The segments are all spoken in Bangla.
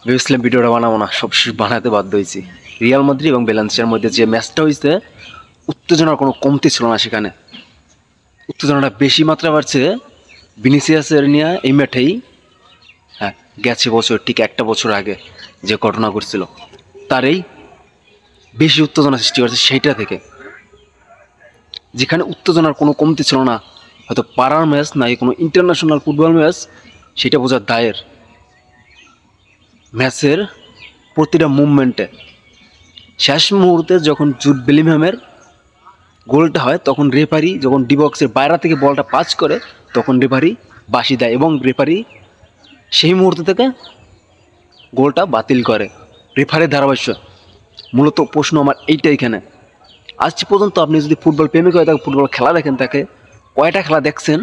ভেবেছিলাম ভিডিওটা বানাবো না, সব বানাতে বাধ্য হয়েছি। রিয়াল মাদ্রিদ এবং ভ্যালেন্সিয়ার মধ্যে যে ম্যাচটা হয়েছে, উত্তেজনার কোনো কমতি ছিল না। সেখানে উত্তেজনাটা বেশি মাত্রা বাড়ছে ভিনিসিয়াসের নিয়ে এই মাঠেই। হ্যাঁ, গেছে বছর, ঠিক একটা বছর আগে যে ঘটনা ঘটছিল, তারই বেশি উত্তেজনা সৃষ্টি করছে সেইটা থেকে। যেখানে উত্তেজনার কোনো কমতি ছিল না, হয়তো পাড়ার ম্যাচ নাই কোনো ইন্টারন্যাশনাল ফুটবল ম্যাচ, সেটা বোঝার দায়ের। ম্যাচের প্রতিটা মুভমেন্টে শেষ মুহূর্তে যখন জুড বেলিংহামের গোলটা হয়, তখন রেফারি যখন ডিবক্সের বাইরে থেকে বলটা পাস করে, তখন রেফারি বাঁশি দেয় এবং রেফারি সেই মুহূর্ত থেকে গোলটা বাতিল করে। রেফারির ধারাভাষ্য মূলত প্রশ্ন আমার এইটা। এখানে আজ পর্যন্ত আপনি যদি ফুটবল প্রেমিক হয়ে থাকে, ফুটবল খেলা দেখেন, তাকে কয়টা খেলা দেখছেন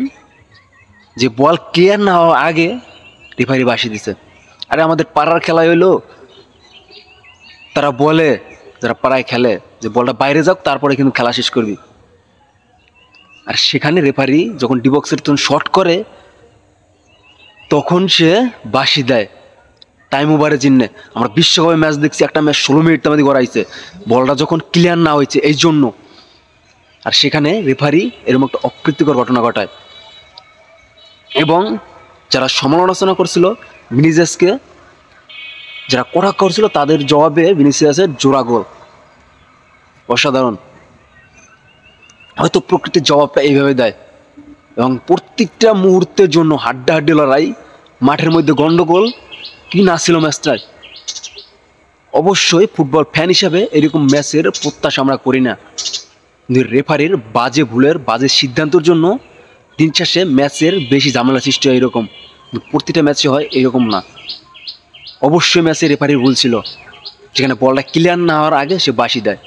যে বল ক্লিয়ার না হওয়ার আগে রেফারি বাঁশি দিছে? আরে আমাদের পাড়ার খেলা হইলো, তারা বলে, যারা পাড়ায় খেলে, যে বলটা বাইরে যাক, তারপরে কিন্তু খেলা শেষ করবি। আর সেখানে রেফারি যখন ডিবক্সের তখন শট করে, তখন সে বাঁশি দেয় টাইম ওভারের জন্যে। আমরা বিশ্বকাপে ম্যাচ দেখছি, একটা ম্যাচ 16 মিনিট আমাদের গড়াইছে, বলটা যখন ক্লিয়ার না হয়েছে এই জন্য। আর সেখানে রেফারি এরকম একটা অপ্রীতিকর ঘটনা ঘটায়। এবং যারা সমালোচনা করছিল ভিনিসিয়াসকে, যারা কটাক্ষ করছিল, তাদের জবাবে ভিনিসিয়াসের জোড়া গোল, অসাধারণ। হয়তো প্রকৃতির জবাবটা এইভাবে দেয়। এবং প্রত্যেকটা মুহূর্তের জন্য হাড্ডাহাড্ডি লড়াই, মাঠের মধ্যে গন্ডগোল, কি না ছিল ম্যাচটায়। অবশ্যই ফুটবল ফ্যান হিসাবে এরকম ম্যাচের প্রত্যাশা আমরা করি না, কিন্তু রেফারির বাজে ভুলের, বাজে সিদ্ধান্তের জন্য দিন শেষে ম্যাচের বেশি ঝামেলা সৃষ্টি হয় এরকম। কিন্তু প্রতিটা ম্যাচে হয় এরকম না। অবশ্যই ম্যাচে রেফারির ভুল ছিল, যেখানে বলটা ক্লিয়ার না হওয়ার আগে সে বাঁশি দেয়।